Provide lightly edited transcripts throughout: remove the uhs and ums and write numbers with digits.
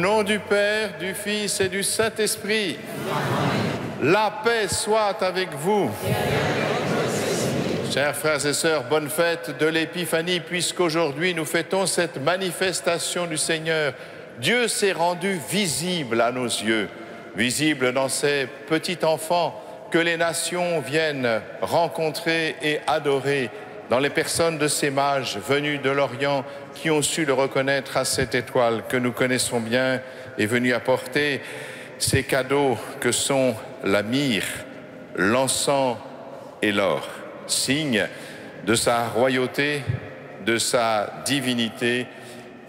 nom du Père, du Fils et du Saint-Esprit, la paix soit avec vous. Chers frères et sœurs, bonne fête de l'Épiphanie, puisqu'aujourd'hui nous fêtons cette manifestation du Seigneur. Dieu s'est rendu visible à nos yeux, visible dans ces petits enfants que les nations viennent rencontrer et adorer, dans les personnes de ces mages venus de l'Orient qui ont su le reconnaître à cette étoile que nous connaissons bien et venus apporter ces cadeaux que sont la myrrhe, l'encens et l'or, signe de sa royauté, de sa divinité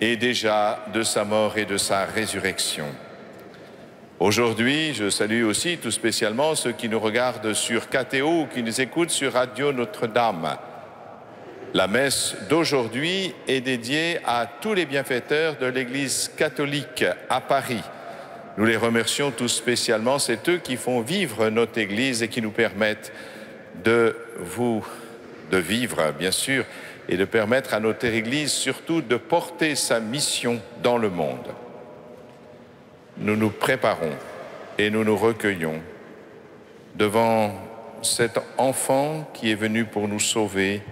et déjà de sa mort et de sa résurrection. Aujourd'hui, je salue aussi tout spécialement ceux qui nous regardent sur KTO ou qui nous écoutent sur Radio Notre-Dame. La messe d'aujourd'hui est dédiée à tous les bienfaiteurs de l'Église catholique à Paris. Nous les remercions tout spécialement, c'est eux qui font vivre notre Église et qui nous permettent de vivre, bien sûr, et de permettre à notre Église surtout de porter sa mission dans le monde. Nous nous préparons et nous nous recueillons devant cet enfant qui est venu pour nous sauver,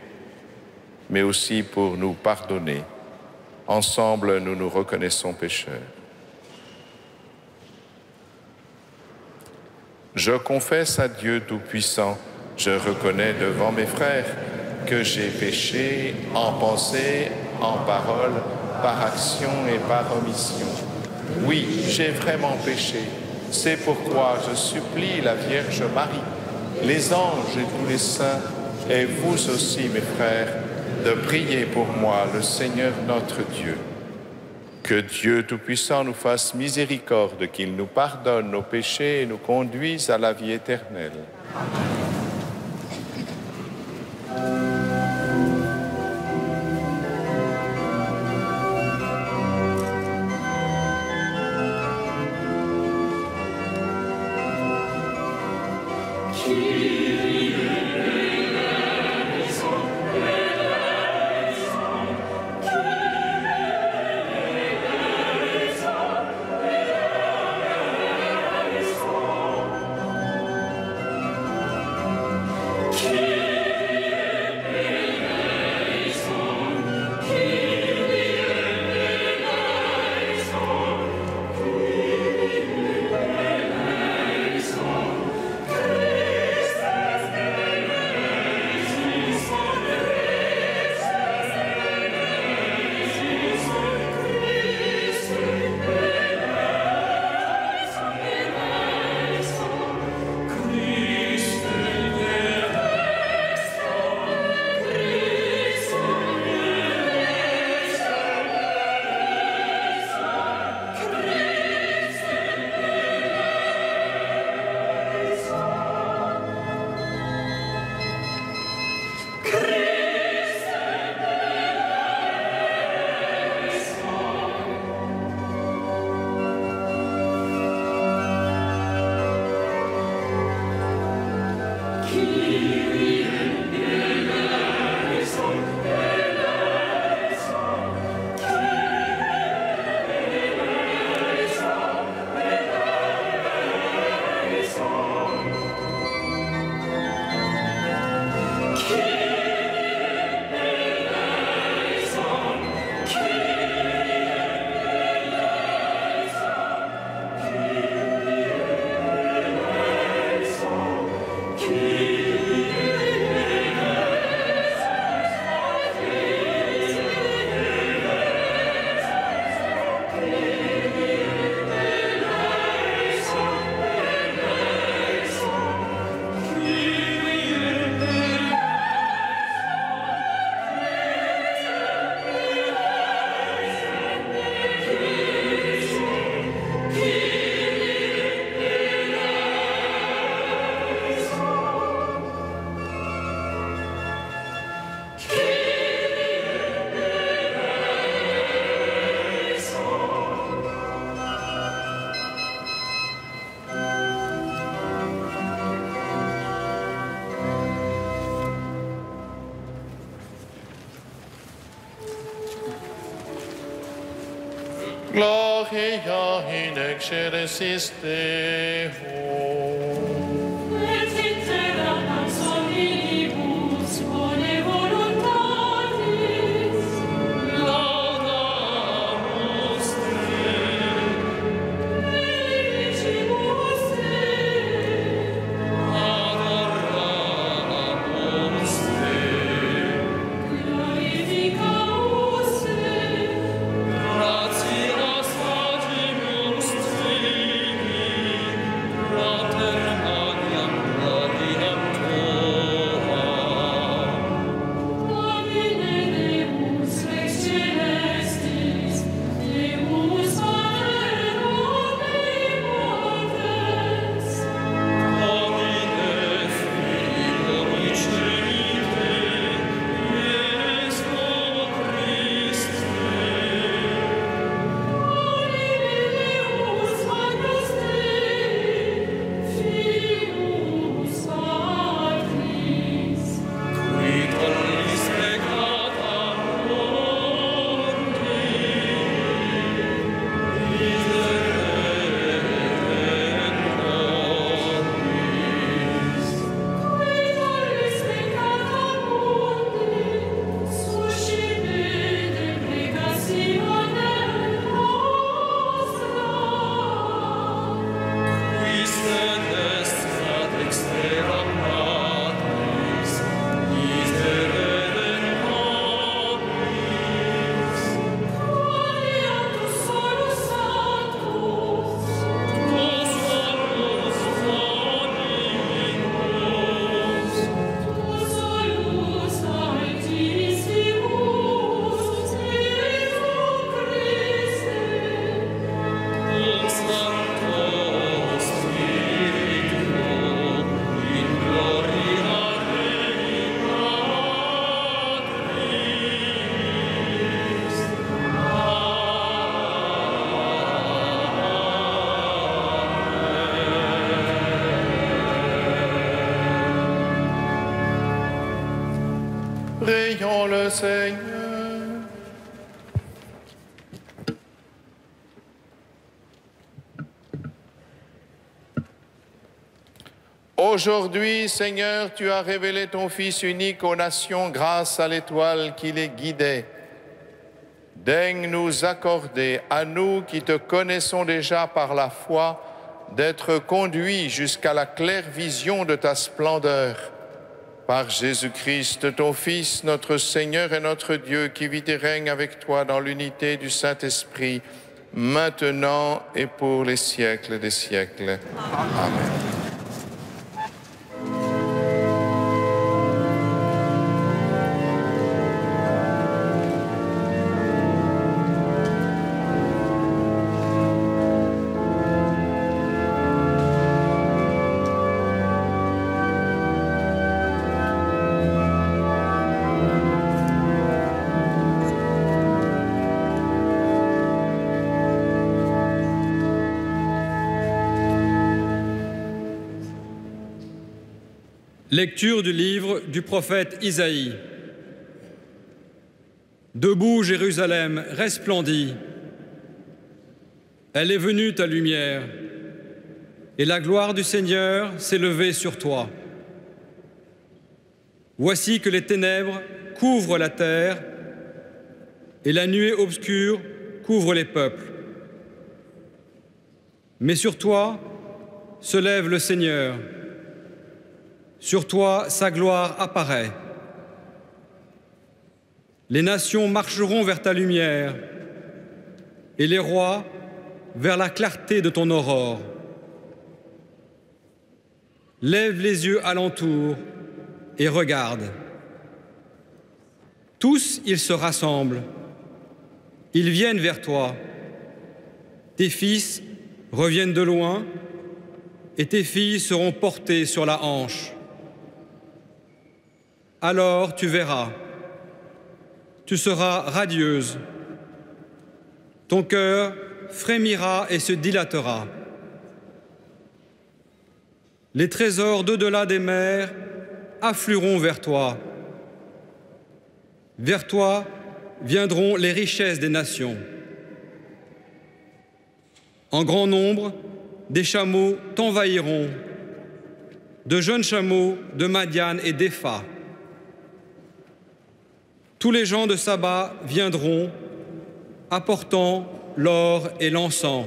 mais aussi pour nous pardonner. Ensemble, nous nous reconnaissons pécheurs. Je confesse à Dieu Tout-Puissant, je reconnais devant mes frères que j'ai péché en pensée, en parole, par action et par omission. Oui, j'ai vraiment péché. C'est pourquoi je supplie la Vierge Marie, les anges et tous les saints, et vous aussi, mes frères, de prier pour moi, le Seigneur notre Dieu. Que Dieu Tout-Puissant nous fasse miséricorde, qu'il nous pardonne nos péchés et nous conduise à la vie éternelle. Amen. Gloria in excelsis Deo. Et iteram ex omnibus bone voluntatis, laudamus te. Benedicimus te, adoramus te, glorificamus te, gratias facimus tibi, Pater Magnam gloriam tua. Domine Deus rex celestis, Deus Pater omnipotens, Domine Filium Unicite, Iesu Christe, Deus Magnus Dei, Filius Patris, qui tollis peccata mundi, miserere nobis. Qui tollis peccata mundi, suscite deprecationem nostra. Qui sedes ad extrema Patris, miserere nobis. Quoniatus solus Sanctus, tuus solus Dominus, tuus solus Altissimus, Jesu Christe, cum Sancto Spiritu, in gloria Dei Patris. Prions le Seigneur. Aujourd'hui, Seigneur, tu as révélé ton Fils unique aux nations grâce à l'étoile qui les guidait. Daigne nous accorder, à nous qui te connaissons déjà par la foi, d'être conduits jusqu'à la claire vision de ta splendeur. Par Jésus-Christ, ton Fils, notre Seigneur et notre Dieu, qui vit et règne avec toi dans l'unité du Saint-Esprit, maintenant et pour les siècles des siècles. Amen. Lecture du livre du prophète Isaïe. Debout, Jérusalem, resplendis. Elle est venue ta lumière, et la gloire du Seigneur s'est levée sur toi. Voici que les ténèbres couvrent la terre, et la nuée obscure couvre les peuples. Mais sur toi se lève le Seigneur. Sur toi, sa gloire apparaît. Les nations marcheront vers ta lumière et les rois vers la clarté de ton aurore. Lève les yeux alentour et regarde. Tous, ils se rassemblent. Ils viennent vers toi. Tes fils reviennent de loin et tes filles seront portées sur la hanche. Alors tu verras, tu seras radieuse, ton cœur frémira et se dilatera. Les trésors d'au-delà des mers afflueront vers toi. Vers toi viendront les richesses des nations. En grand nombre, des chameaux t'envahiront, de jeunes chameaux de Madian et d'Épha. Tous les gens de Saba viendront, apportant l'or et l'encens.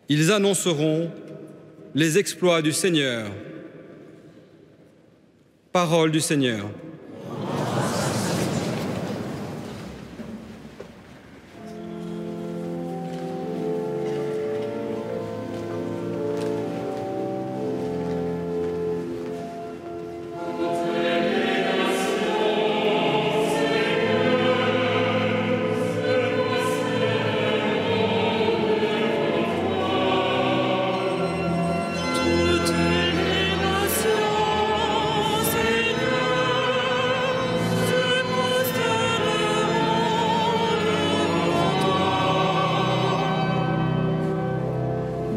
Ils annonceront les exploits du Seigneur. Parole du Seigneur.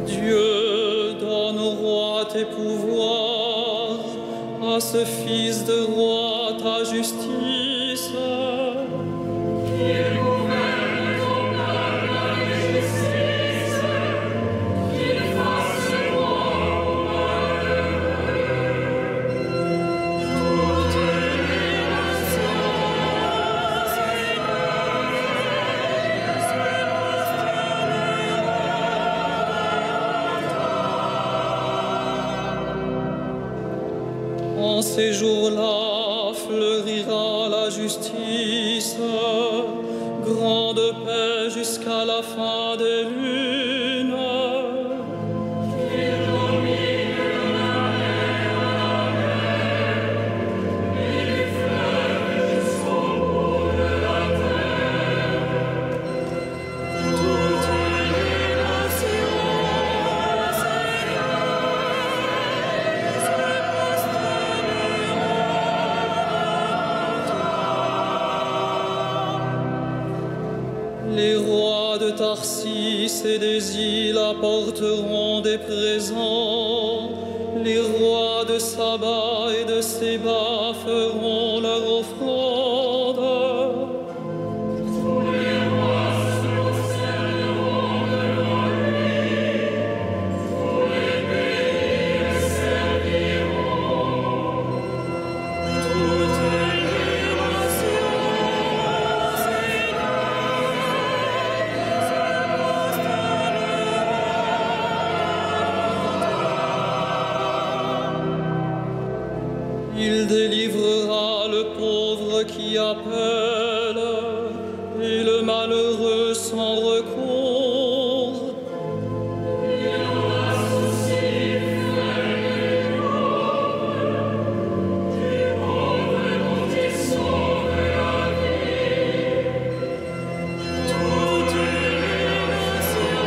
Dieu donne au roi tes pouvoirs, à ce fils de roi ta justice. Qu'il gouverne ton peuple avec justice, qu'il fasse le roi au malheureux. Toutes les nations, en ces jours-là fleurira la justice, grande paix jusqu'à la fin des lunes. Qu'il domine la mer, et les fleuves jusqu'au bout de la terre. Toutes les nations, les rois de Tarsis et des îles apporteront des présents. Les rois de Saba et de Séba feront leur offrande. Tous les rois se prosterneront devant lui. Tous les pays le serviront. Toutes les nations, il délivrera le pauvre qui appelle et le malheureux sans recours. Il aura souci des pauvres dont il sauve la vie. Toutes les nations,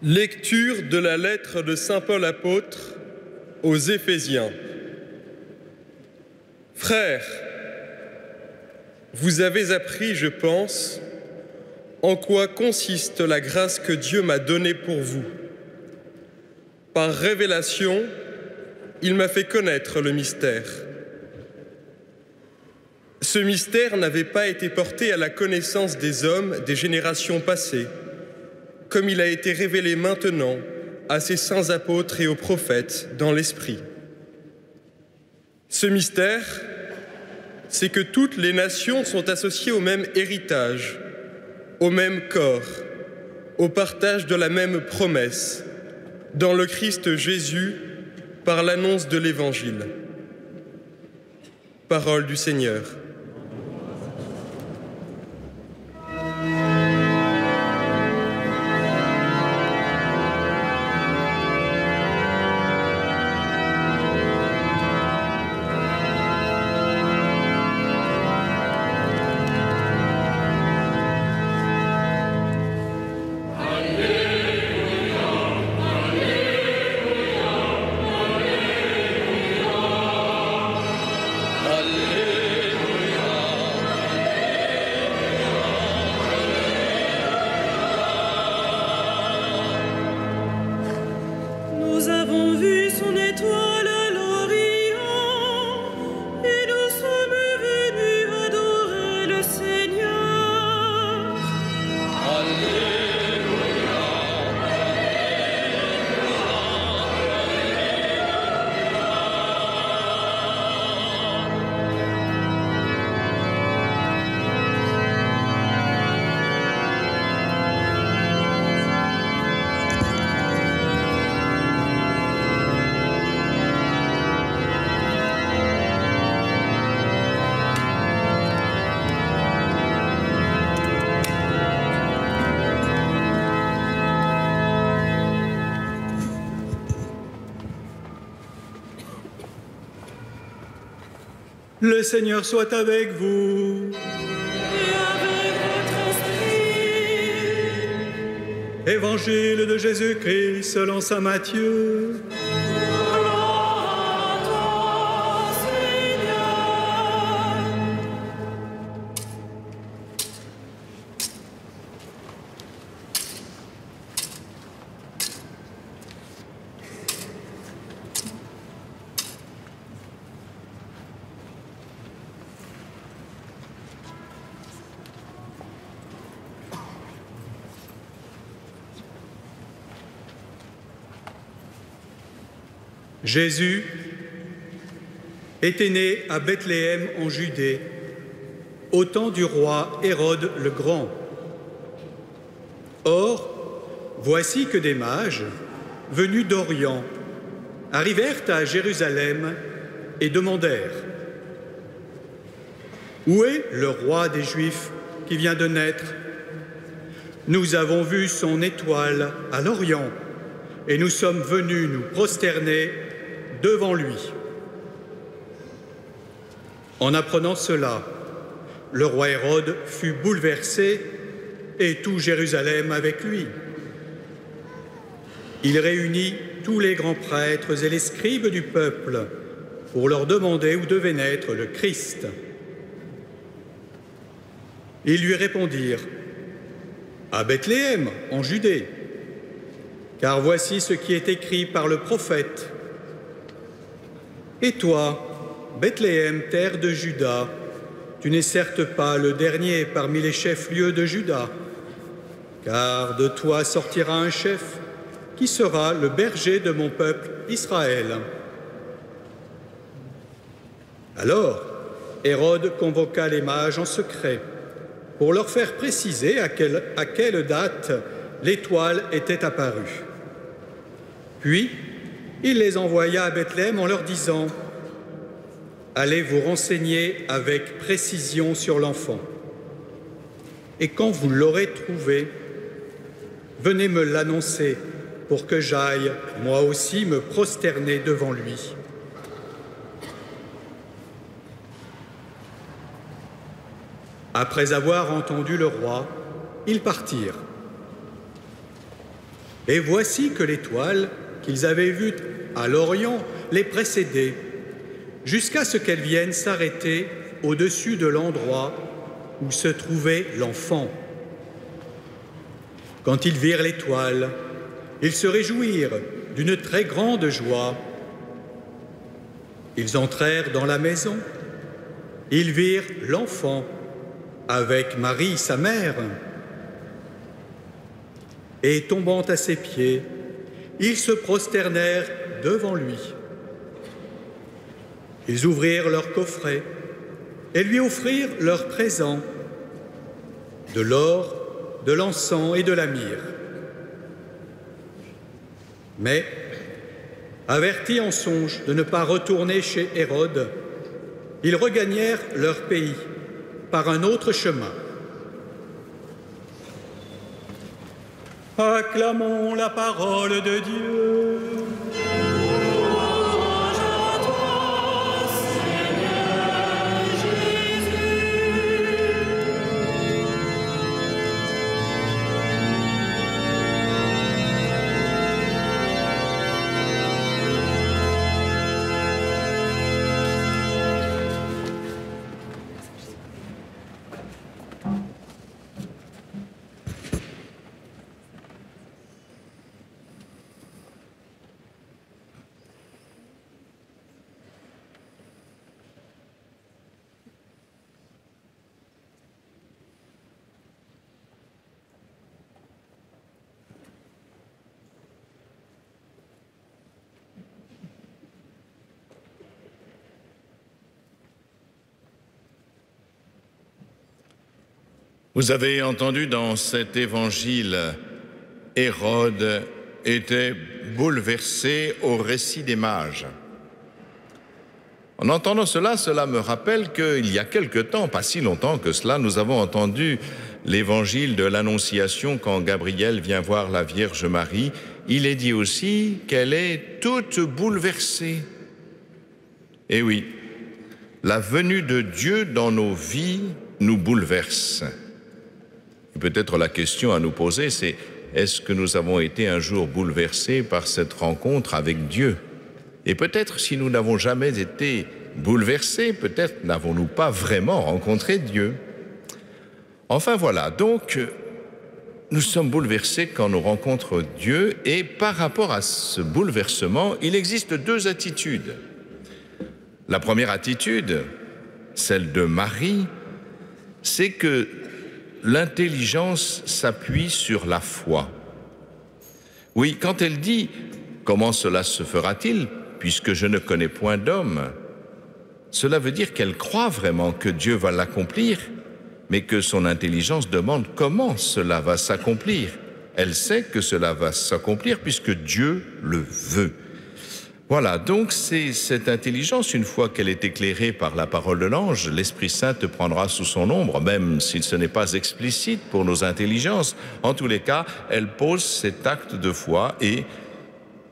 Lecture de la lettre de saint Paul apôtre aux Éphésiens. Frères, vous avez appris, je pense, en quoi consiste la grâce que Dieu m'a donnée pour vous. Par révélation, il m'a fait connaître le mystère. Ce mystère n'avait pas été porté à la connaissance des hommes des générations passées, comme il a été révélé maintenant à ses saints apôtres et aux prophètes dans l'Esprit. Ce mystère, c'est que toutes les nations sont associées au même héritage, au même corps, au partage de la même promesse, dans le Christ Jésus, par l'annonce de l'Évangile. Parole du Seigneur. Le Seigneur soit avec vous. Et avec votre esprit. Évangile de Jésus-Christ selon saint Matthieu. Gloire à toi, Seigneur. Jésus était né à Bethléem en Judée, au temps du roi Hérode le Grand. Or, voici que des mages, venus d'Orient, arrivèrent à Jérusalem et demandèrent « Où est le roi des Juifs qui vient de naître? Nous avons vu son étoile à l'Orient et nous sommes venus nous prosterner devant lui. » En apprenant cela, le roi Hérode fut bouleversé et tout Jérusalem avec lui. Il réunit tous les grands prêtres et les scribes du peuple pour leur demander où devait naître le Christ. Ils lui répondirent « À Bethléem, en Judée, car voici ce qui est écrit par le prophète. Et toi, Bethléem, terre de Juda, tu n'es certes pas le dernier parmi les chefs-lieux de Juda, car de toi sortira un chef qui sera le berger de mon peuple Israël. » Alors, Hérode convoqua les mages en secret pour leur faire préciser à quelle date l'étoile était apparue. Puis, il les envoya à Bethléem en leur disant « Allez vous renseigner avec précision sur l'enfant. Et quand vous l'aurez trouvé, venez me l'annoncer pour que j'aille, moi aussi, me prosterner devant lui. » Après avoir entendu le roi, ils partirent. Et voici que l'étoile qu'ils avaient vue à l'Orient les précédait, jusqu'à ce qu'elle vienne s'arrêter au-dessus de l'endroit où se trouvait l'enfant. Quand ils virent l'étoile, ils se réjouirent d'une très grande joie. Ils entrèrent dans la maison. Ils virent l'enfant avec Marie, sa mère. Et tombant à ses pieds, ils se prosternèrent devant lui. Ils ouvrirent leur coffret et lui offrirent leurs présents, de l'or, de l'encens et de la myrrhe. Mais, avertis en songe de ne pas retourner chez Hérode, ils regagnèrent leur pays par un autre chemin. Acclamons la parole de Dieu. Vous avez entendu dans cet évangile, Hérode était bouleversé au récit des mages. En entendant cela, cela me rappelle qu'il y a quelque temps, pas si longtemps que cela, nous avons entendu l'évangile de l'Annonciation quand Gabriel vient voir la Vierge Marie. Il est dit aussi qu'elle est toute bouleversée. Et oui, la venue de Dieu dans nos vies nous bouleverse. Et peut-être la question à nous poser, c'est est-ce que nous avons été un jour bouleversés par cette rencontre avec Dieu? Et peut-être si nous n'avons jamais été bouleversés, peut-être n'avons-nous pas vraiment rencontré Dieu. Enfin voilà, donc nous sommes bouleversés quand nous rencontrons Dieu, et par rapport à ce bouleversement, il existe deux attitudes. La première attitude, celle de Marie, c'est que l'intelligence s'appuie sur la foi. Oui, quand elle dit « Comment cela se fera-t-il, puisque je ne connais point d'homme ?» cela veut dire qu'elle croit vraiment que Dieu va l'accomplir, mais que son intelligence demande comment cela va s'accomplir. Elle sait que cela va s'accomplir puisque Dieu le veut. Voilà, donc c'est cette intelligence, une fois qu'elle est éclairée par la parole de l'ange, l'Esprit Saint te prendra sous son ombre, même si ce n'est pas explicite pour nos intelligences. En tous les cas, elle pose cet acte de foi et,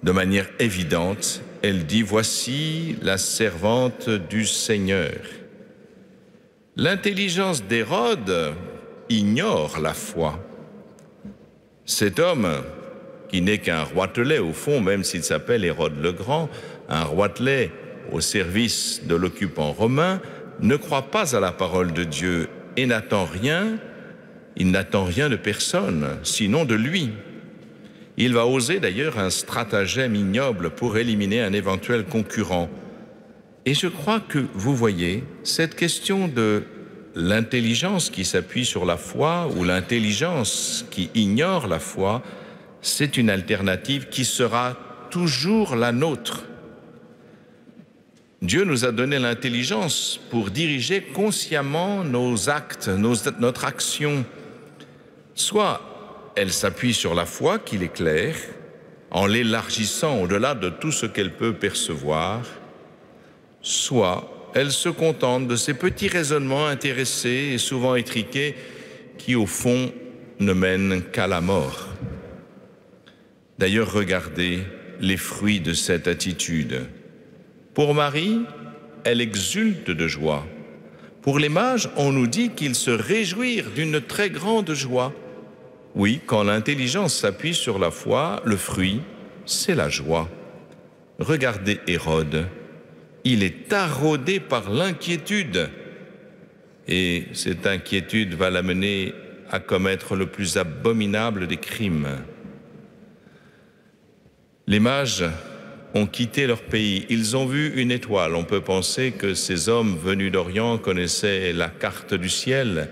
de manière évidente, elle dit « Voici la servante du Seigneur ». L'intelligence d'Hérode ignore la foi. Cet homme, qui n'est qu'un roitelet au fond, même s'il s'appelle Hérode le Grand, un roitelet au service de l'occupant romain, ne croit pas à la parole de Dieu et n'attend rien, il n'attend rien de personne, sinon de lui. Il va oser d'ailleurs un stratagème ignoble pour éliminer un éventuel concurrent. Et je crois que, vous voyez, cette question de l'intelligence qui s'appuie sur la foi ou l'intelligence qui ignore la foi, c'est une alternative qui sera toujours la nôtre. Dieu nous a donné l'intelligence pour diriger consciemment nos actes, notre action. Soit elle s'appuie sur la foi qui l'éclaire, en l'élargissant au-delà de tout ce qu'elle peut percevoir, soit elle se contente de ces petits raisonnements intéressés et souvent étriqués qui, au fond, ne mènent qu'à la mort. D'ailleurs, regardez les fruits de cette attitude. Pour Marie, elle exulte de joie. Pour les mages, on nous dit qu'ils se réjouirent d'une très grande joie. Oui, quand l'intelligence s'appuie sur la foi, le fruit, c'est la joie. Regardez Hérode. Il est taraudé par l'inquiétude. Et cette inquiétude va l'amener à commettre le plus abominable des crimes. Les mages ont quitté leur pays. Ils ont vu une étoile. On peut penser que ces hommes venus d'Orient connaissaient la carte du ciel.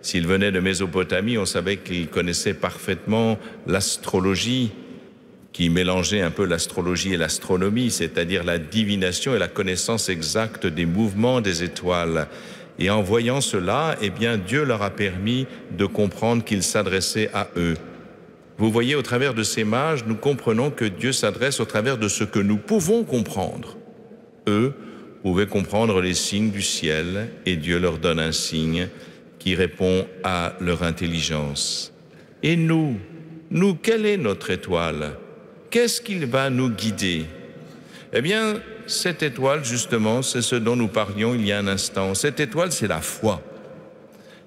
S'ils venaient de Mésopotamie, on savait qu'ils connaissaient parfaitement l'astrologie, qui mélangeait un peu l'astrologie et l'astronomie, c'est-à-dire la divination et la connaissance exacte des mouvements des étoiles. Et en voyant cela, eh bien, Dieu leur a permis de comprendre qu'il s'adressait à eux. Vous voyez, au travers de ces mages, nous comprenons que Dieu s'adresse au travers de ce que nous pouvons comprendre. Eux pouvaient comprendre les signes du ciel et Dieu leur donne un signe qui répond à leur intelligence. Et nous, quelle est notre étoile? Qu'est-ce qu'il va nous guider? Eh bien, cette étoile, justement, c'est ce dont nous parlions il y a un instant. Cette étoile, c'est la foi.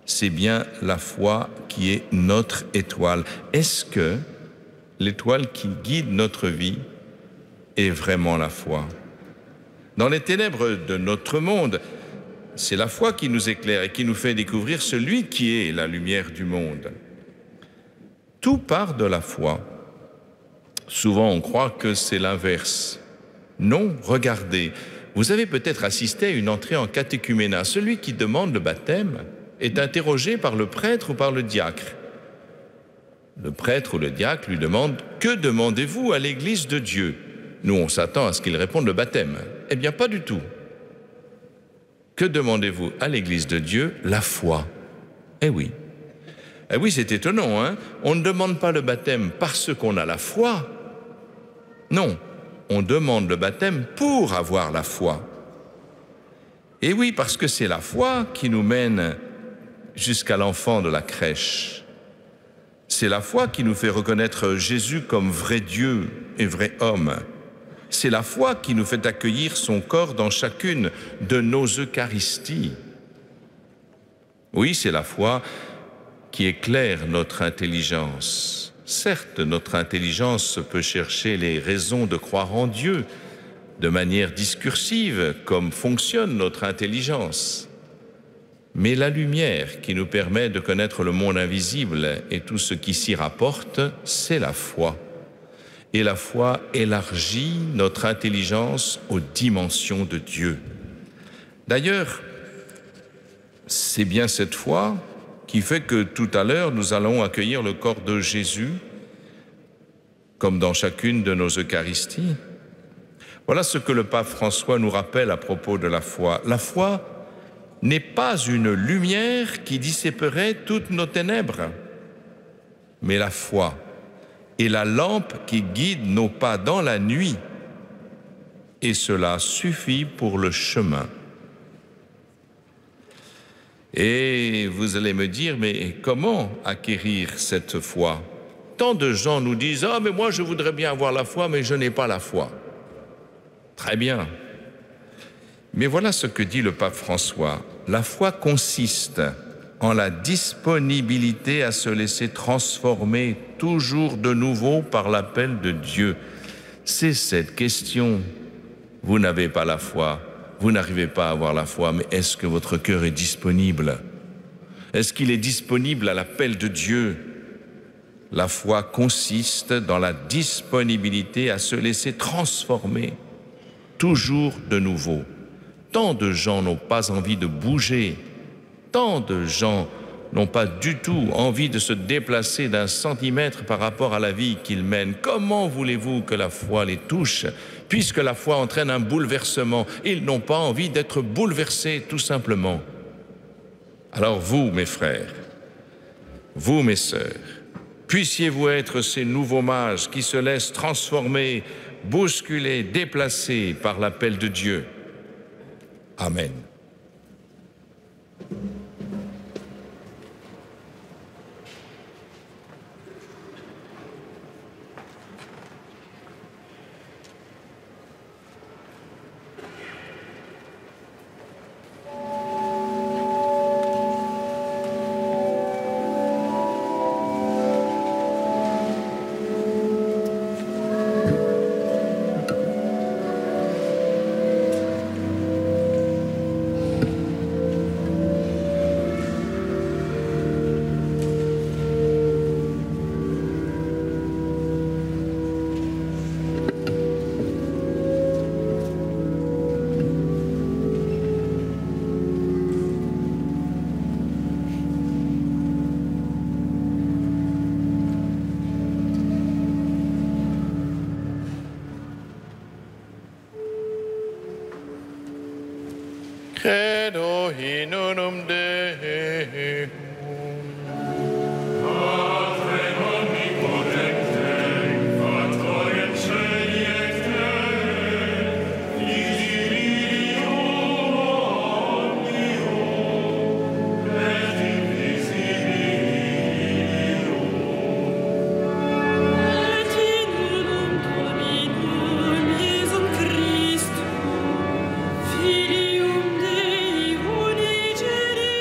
C'est bien la foi qui est notre étoile. Est-ce que l'étoile qui guide notre vie est vraiment la foi? Dans les ténèbres de notre monde, c'est la foi qui nous éclaire et qui nous fait découvrir celui qui est la lumière du monde. Tout part de la foi. Souvent, on croit que c'est l'inverse. Non, regardez, vous avez peut-être assisté à une entrée en catéchuménat. Celui qui demande le baptême est interrogé par le prêtre ou par le diacre. Le prêtre ou le diacre lui demande « Que demandez-vous à l'Église de Dieu ?» Nous, on s'attend à ce qu'il réponde le baptême. Eh bien, pas du tout. Que demandez-vous à l'Église de Dieu? La foi. Eh oui. Eh oui, c'est étonnant, hein? On ne demande pas le baptême parce qu'on a la foi. Non, on demande le baptême pour avoir la foi. Et oui, parce que c'est la foi qui nous mène jusqu'à l'enfant de la crèche. C'est la foi qui nous fait reconnaître Jésus comme vrai Dieu et vrai homme. C'est la foi qui nous fait accueillir son corps dans chacune de nos Eucharisties. Oui, c'est la foi qui éclaire notre intelligence. Certes, notre intelligence peut chercher les raisons de croire en Dieu de manière discursive, comme fonctionne notre intelligence. Mais la lumière qui nous permet de connaître le monde invisible et tout ce qui s'y rapporte, c'est la foi. Et la foi élargit notre intelligence aux dimensions de Dieu. D'ailleurs, c'est bien cette foi qui fait que tout à l'heure, nous allons accueillir le corps de Jésus, comme dans chacune de nos Eucharisties. Voilà ce que le pape François nous rappelle à propos de la foi. La foi n'est pas une lumière qui dissiperait toutes nos ténèbres, mais la foi est la lampe qui guide nos pas dans la nuit, et cela suffit pour le chemin. Et vous allez me dire, mais comment acquérir cette foi? Tant de gens nous disent, « Ah, mais moi je voudrais bien avoir la foi, mais je n'ai pas la foi. » Très bien. Mais voilà ce que dit le pape François. La foi consiste en la disponibilité à se laisser transformer toujours de nouveau par l'appel de Dieu. C'est cette question. Vous n'avez pas la foi, vous n'arrivez pas à avoir la foi, mais est-ce que votre cœur est disponible? Est-ce qu'il est disponible à l'appel de Dieu? La foi consiste dans la disponibilité à se laisser transformer toujours de nouveau. Tant de gens n'ont pas envie de bouger, tant de gens n'ont pas du tout envie de se déplacer d'un centimètre par rapport à la vie qu'ils mènent. Comment voulez-vous que la foi les touche, puisque la foi entraîne un bouleversement? Ils n'ont pas envie d'être bouleversés, tout simplement. Alors vous, mes frères, vous, mes sœurs, puissiez-vous être ces nouveaux mages qui se laissent transformer, bousculer, déplacer par l'appel de Dieu. Amen. Credo in unum Deum. Filium Dei unigenit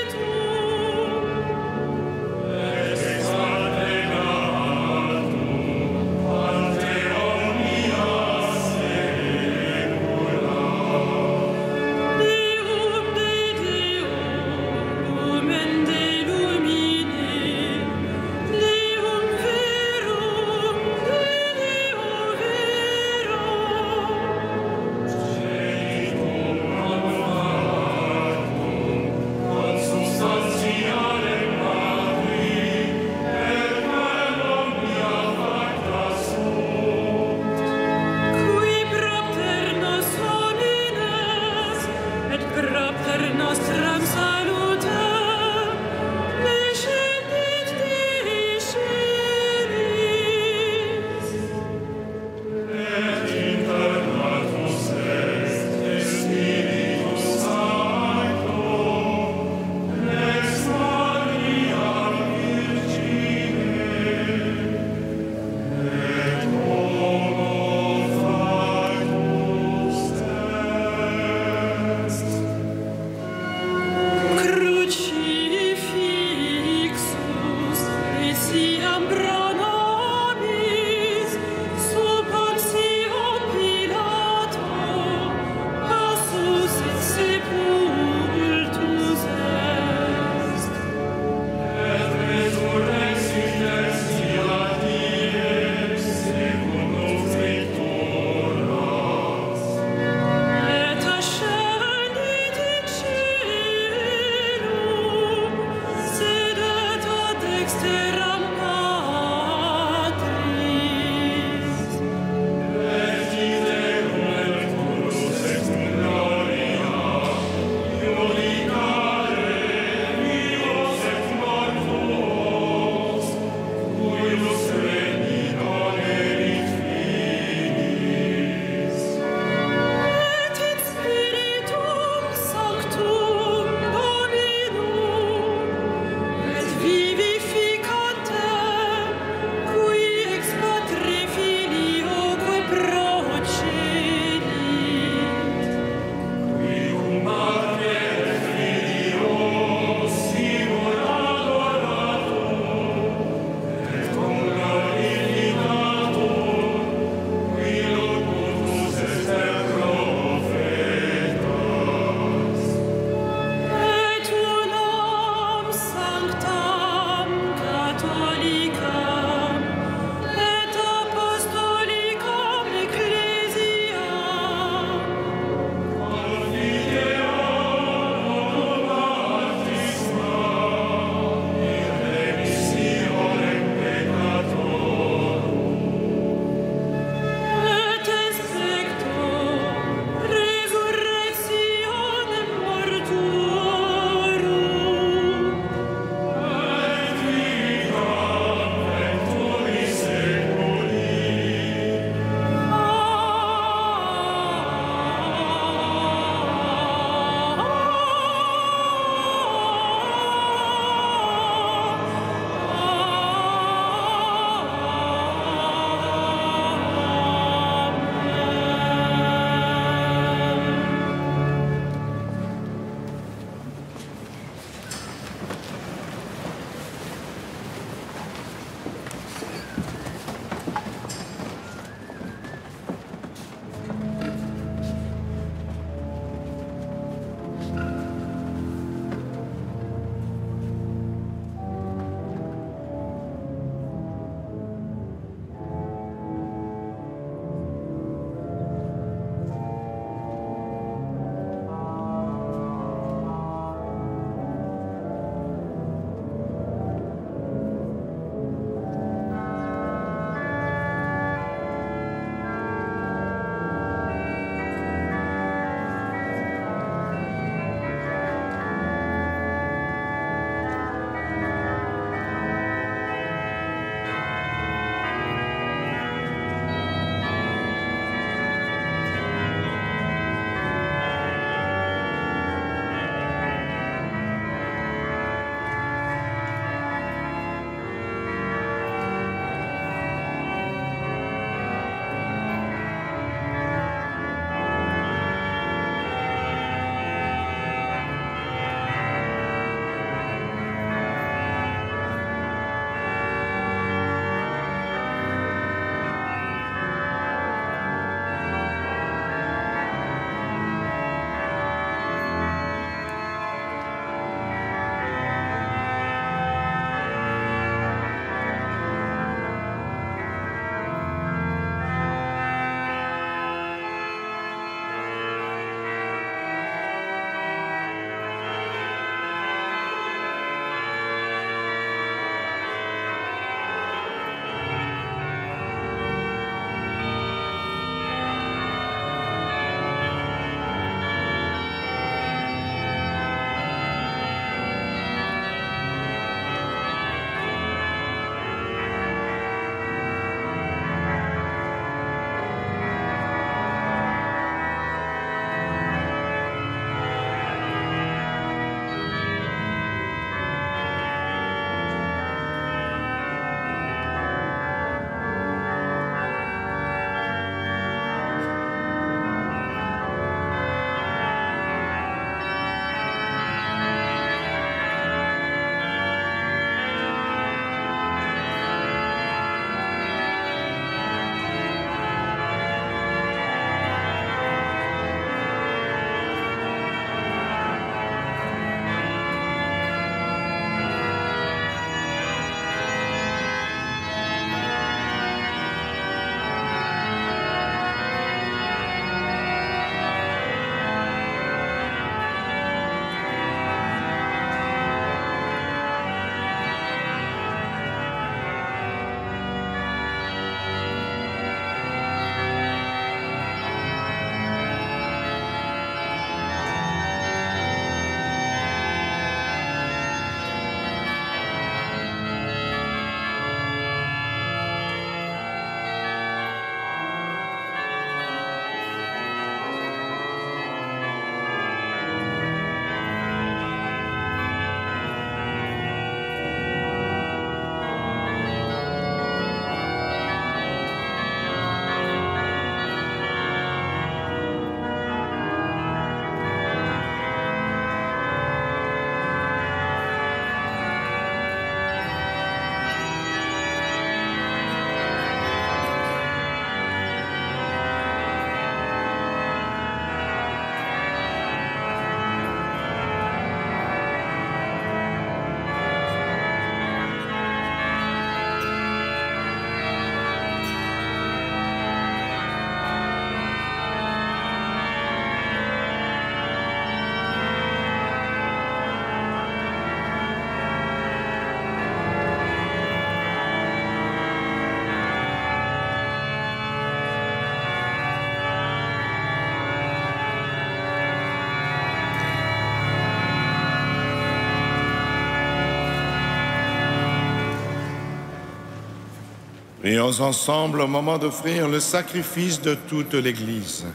Prions ensemble au moment d'offrir le sacrifice de toute l'Église.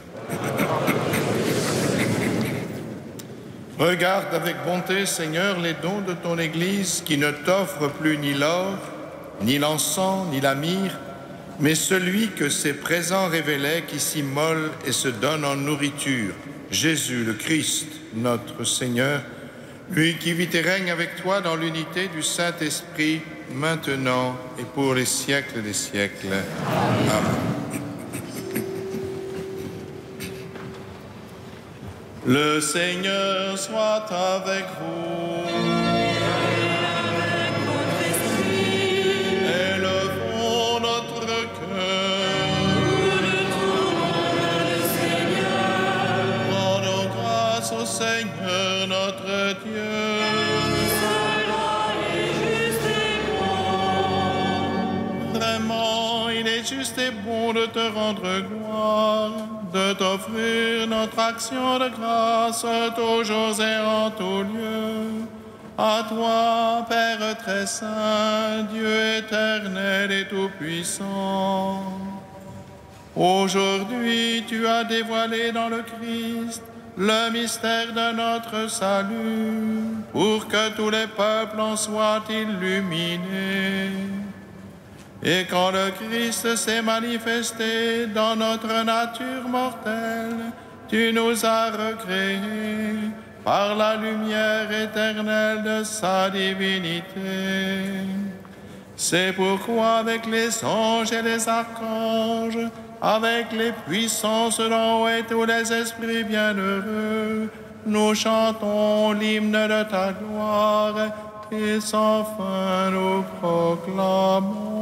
Regarde avec bonté, Seigneur, les dons de ton Église qui ne t'offre plus ni l'or, ni l'encens, ni la myrrhe, mais celui que ses présents révélaient qui s'immole et se donne en nourriture, Jésus le Christ, notre Seigneur, lui qui vit et règne avec toi dans l'unité du Saint-Esprit, maintenant et pour les siècles des siècles. Amen. Le Seigneur soit avec vous. Élevons notre cœur. Rendons grâce au Seigneur notre Dieu. Vraiment, il est juste et bon de te rendre gloire, de t'offrir notre action de grâce toujours et en tout lieu. À toi, Père très saint, Dieu éternel et tout-puissant. Aujourd'hui, tu as dévoilé dans le Christ le mystère de notre salut, pour que tous les peuples en soient illuminés. Et quand le Christ s'est manifesté dans notre nature mortelle, tu nous as recréés par la lumière éternelle de sa divinité. C'est pourquoi avec les anges et les archanges, avec les puissances d'en haut et tous les esprits bienheureux, nous chantons l'hymne de ta gloire et sans fin nous proclamons.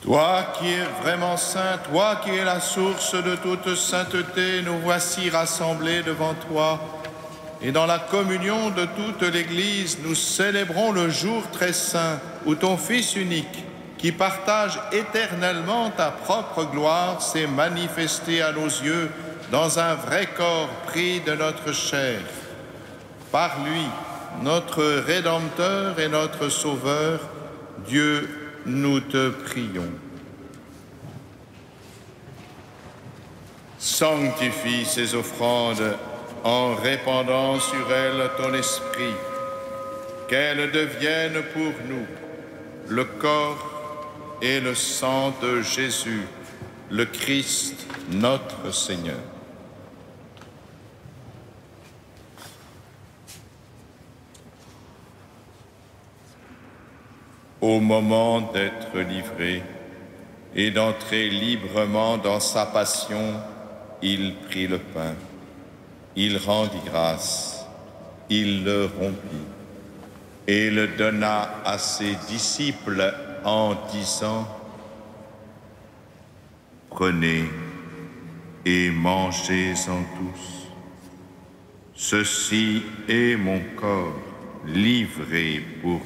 Toi qui es vraiment saint, toi qui es la source de toute sainteté, nous voici rassemblés devant toi. Et dans la communion de toute l'Église, nous célébrons le jour très saint où ton Fils unique, qui partage éternellement ta propre gloire, s'est manifesté à nos yeux dans un vrai corps pris de notre chair. Par lui, notre Rédempteur et notre Sauveur, Dieu, nous te prions. Sanctifie ces offrandes en répandant sur elles ton esprit, qu'elles deviennent pour nous le corps et le sang de Jésus, le Christ, notre Seigneur. Au moment d'être livré et d'entrer librement dans sa passion, il prit le pain, il rendit grâce, il le rompit et le donna à ses disciples en disant : « Prenez et mangez-en tous. Ceci est mon corps livré pour vous. »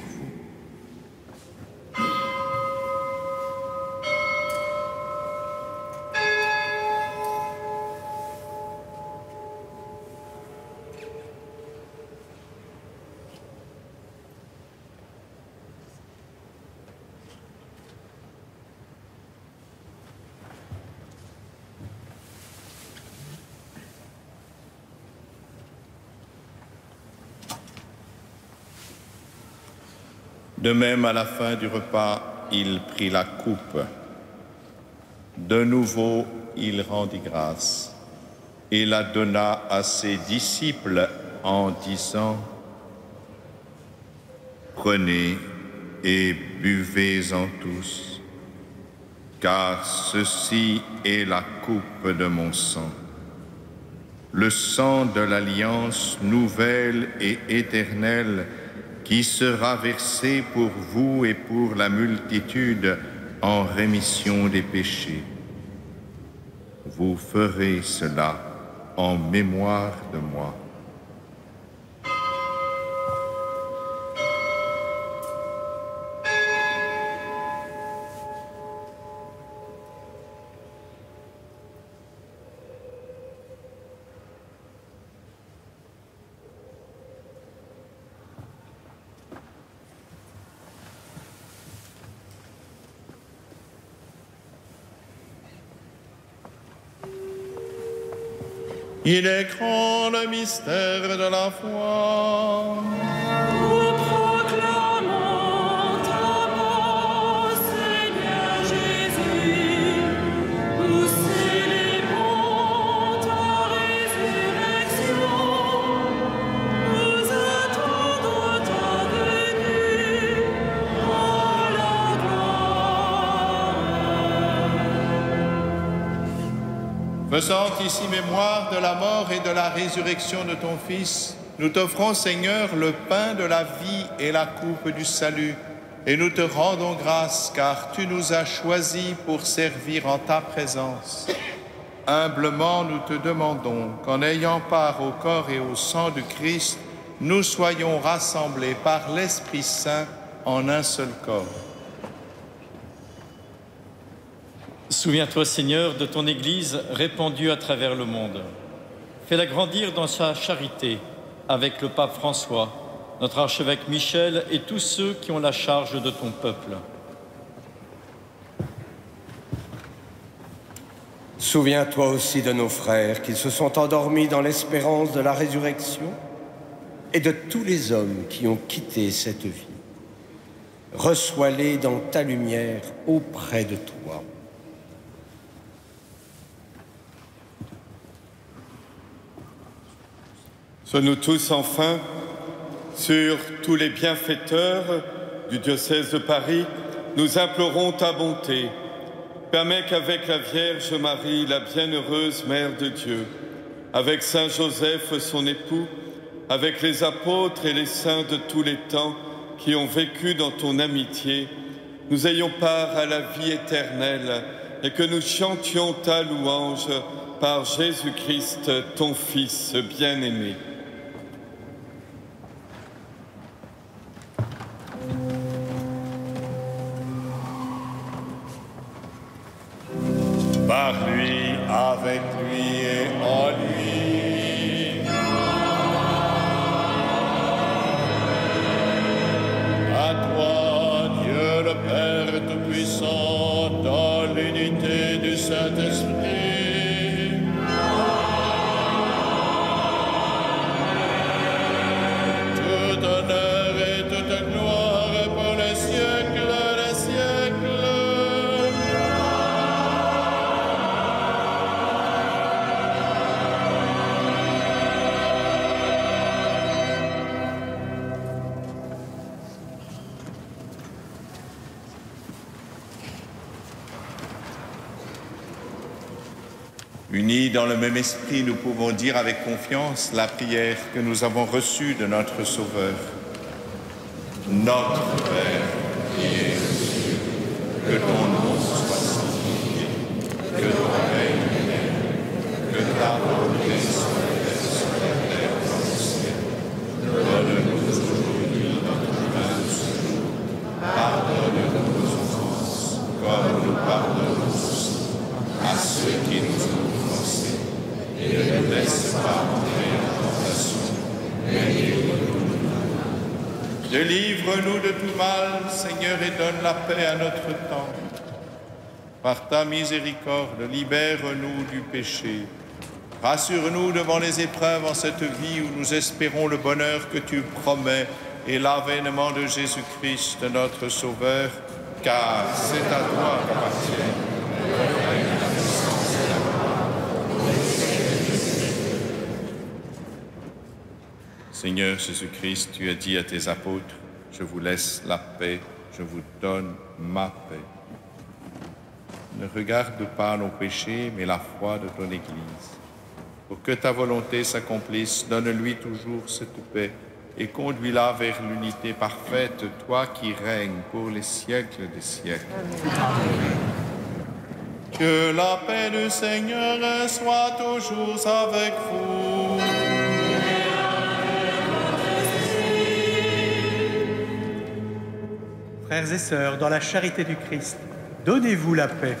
De même, à la fin du repas, il prit la coupe. De nouveau, il rendit grâce et la donna à ses disciples en disant: Prenez et buvez-en tous, car ceci est la coupe de mon sang, le sang de l'alliance nouvelle et éternelle qui sera versé pour vous et pour la multitude en rémission des péchés. Vous ferez cela en mémoire de moi. Il est grand le mystère de la foi. Nous proclamons ta mort, Seigneur Jésus. Nous célébrons ta résurrection. Nous attendons ta venue en la gloire. Faisant ici mémoire de la mort et de la résurrection de ton Fils, nous t'offrons, Seigneur, le pain de la vie et la coupe du salut. Et nous te rendons grâce, car tu nous as choisis pour servir en ta présence. Humblement, nous te demandons qu'en ayant part au corps et au sang du Christ, nous soyons rassemblés par l'Esprit Saint en un seul corps. Souviens-toi, Seigneur, de ton Église répandue à travers le monde. Fais-la grandir dans sa charité avec le pape François, notre archevêque Michel et tous ceux qui ont la charge de ton peuple. Souviens-toi aussi de nos frères qui se sont endormis dans l'espérance de la résurrection et de tous les hommes qui ont quitté cette vie. Reçois-les dans ta lumière auprès de toi. Sur nous tous, enfin, sur tous les bienfaiteurs du diocèse de Paris, nous implorons ta bonté. Permets qu'avec la Vierge Marie, la bienheureuse Mère de Dieu, avec Saint Joseph, son époux, avec les apôtres et les saints de tous les temps qui ont vécu dans ton amitié, nous ayons part à la vie éternelle et que nous chantions ta louange par Jésus-Christ, ton Fils bien-aimé. Par lui, avec lui et en lui. À toi, Dieu le Père Tout-Puissant, dans l'unité du Saint-Esprit. Tout honneur et toute gloire pour les siècles des siècles. Unis dans le même esprit, nous pouvons dire avec confiance la prière que nous avons reçue de notre Sauveur. Notre Père, qui es aux cieux, que ton nom soit sanctifié, que ton règne vienne, que ta volonté soit faite sur la terre comme au ciel. Donne-nous aujourd'hui notre pain de ce jour. Pardonne-nous nos offenses, comme nous pardonnons aussi à ceux qui nous ont offensés. Et ne nous laisse pas entrer en tentation, mais délivre-nous du mal. Délivre-nous de tout mal, Seigneur, et donne la paix à notre temps. Par ta miséricorde, libère-nous du péché. Rassure-nous devant les épreuves en cette vie où nous espérons le bonheur que tu promets et l'avènement de Jésus-Christ, notre Sauveur, car c'est à toi qu'appartient. Seigneur Jésus-Christ, tu as dit à tes apôtres, je vous laisse la paix, je vous donne ma paix. Ne regarde pas nos péchés, mais la foi de ton Église. Pour que ta volonté s'accomplisse, donne-lui toujours cette paix et conduis-la vers l'unité parfaite, toi qui règnes pour les siècles des siècles. Amen. Que la paix du Seigneur soit toujours avec vous. Frères et sœurs, dans la charité du Christ, donnez-vous la paix.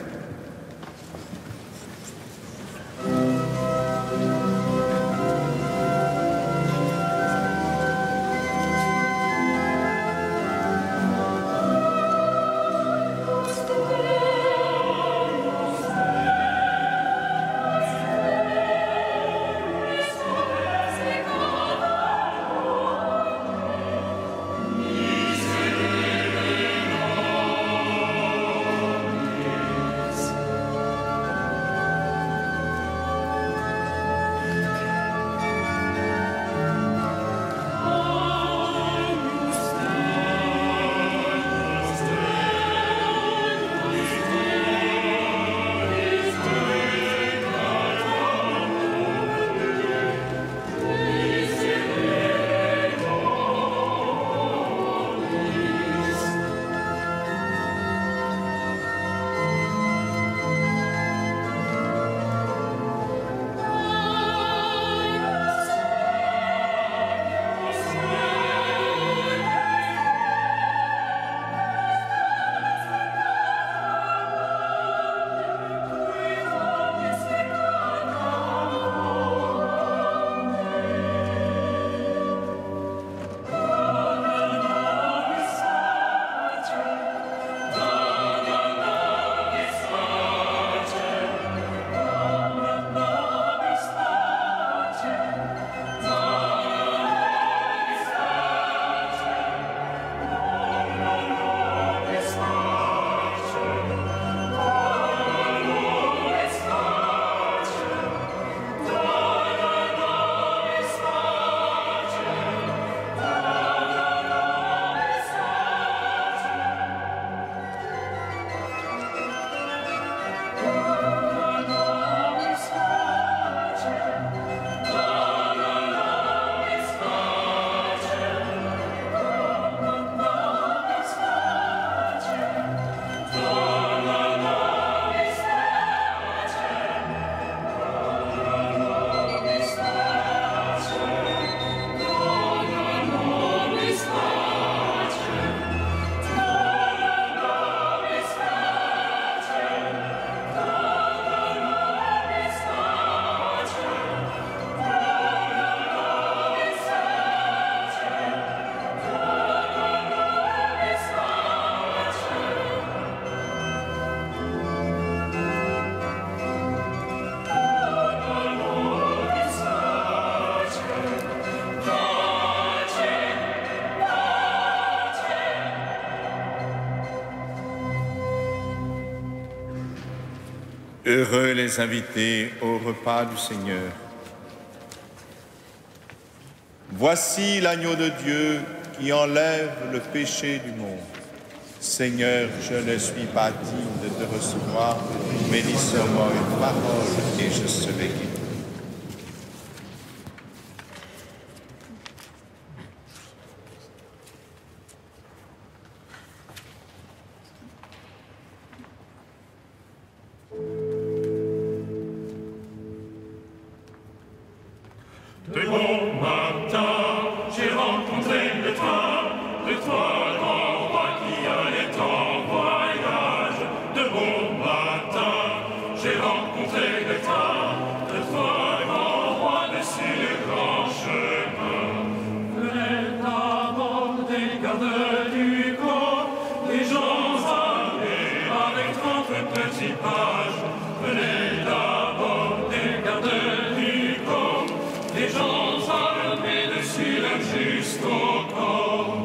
Heureux les invités au repas du Seigneur. Voici l'agneau de Dieu qui enlève le péché du monde. Seigneur, je ne suis pas digne de te recevoir, mais dis seulement une parole et je serai guéri. De bon matin, j'ai rencontré le toi, grand roi qui allait en voyage. De bon matin, j'ai rencontré le toi, grand roi dessus le grand chemin. Venez d'abord des gardes du corps, les gens armés avec 30 petits pages. Venez d'abord des gardes du corps, les gens armés dessus l'aime jusqu'au corps.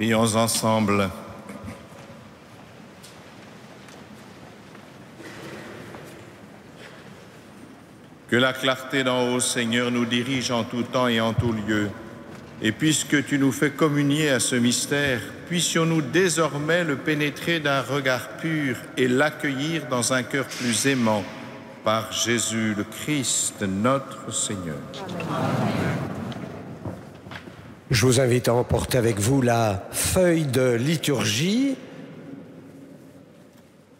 Prions ensemble. Que la clarté d'en haut, Seigneur, nous dirige en tout temps et en tout lieu. Et puisque tu nous fais communier à ce mystère, puissions-nous désormais le pénétrer d'un regard pur et l'accueillir dans un cœur plus aimant par Jésus le Christ, notre Seigneur. Je vous invite à emporter avec vous la feuille de liturgie.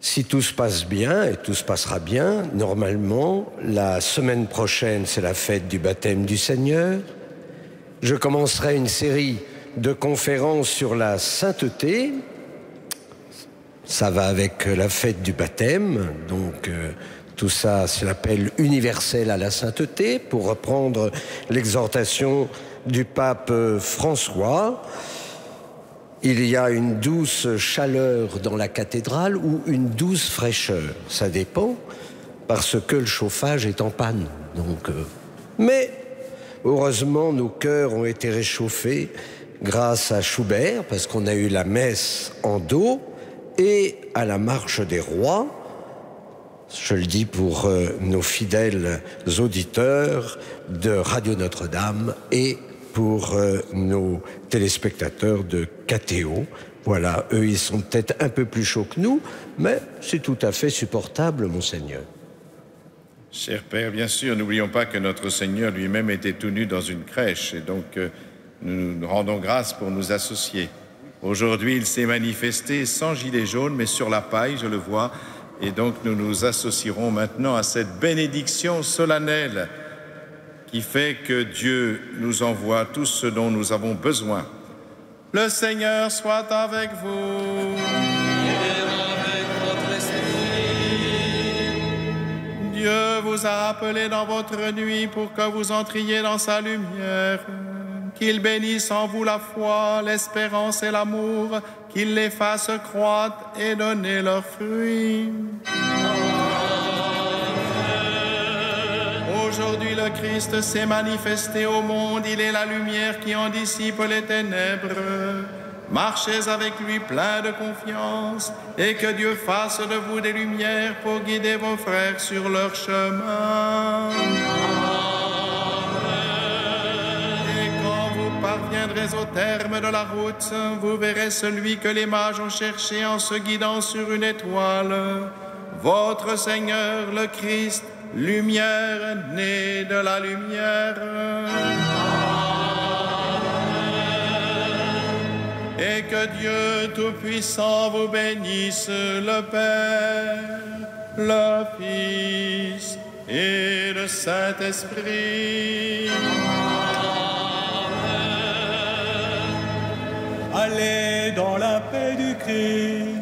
Si tout se passe bien, et tout se passera bien, normalement, la semaine prochaine, c'est la fête du baptême du Seigneur. Je commencerai une série de conférences sur la sainteté. Ça va avec la fête du baptême, donc tout ça, c'est l'appel universel à la sainteté, pour reprendre l'exhortation du pape François. Il y a une douce chaleur dans la cathédrale ou une douce fraîcheur, ça dépend, parce que le chauffage est en panne. Donc, mais heureusement, nos cœurs ont été réchauffés grâce à Schubert, parce qu'on a eu la messe en do, et à la marche des rois. Je le dis pour nos fidèles auditeurs de Radio Notre-Dame et pour nos téléspectateurs de KTO. Voilà, eux, ils sont peut-être un peu plus chauds que nous, mais c'est tout à fait supportable, Monseigneur. Cher Père, bien sûr, n'oublions pas que notre Seigneur lui-même était tout nu dans une crèche, et donc nous rendons grâce pour nous associer. Aujourd'hui, il s'est manifesté sans gilet jaune, mais sur la paille, je le vois, et donc nous nous associerons maintenant à cette bénédiction solennelle qui fait que Dieu nous envoie tout ce dont nous avons besoin. Le Seigneur soit avec vous. Et avec votre esprit. Dieu vous a appelé dans votre nuit pour que vous entriez dans sa lumière. Qu'il bénisse en vous la foi, l'espérance et l'amour, qu'il les fasse croître et donner leurs fruits. Aujourd'hui, le Christ s'est manifesté au monde. Il est la lumière qui en dissipe les ténèbres. Marchez avec lui plein de confiance et que Dieu fasse de vous des lumières pour guider vos frères sur leur chemin. Et quand vous parviendrez au terme de la route, vous verrez celui que les mages ont cherché en se guidant sur une étoile. Votre Seigneur, le Christ, lumière née de la lumière. Et que Dieu Tout-Puissant vous bénisse, le Père, le Fils et le Saint-Esprit. Allez dans la paix du Christ.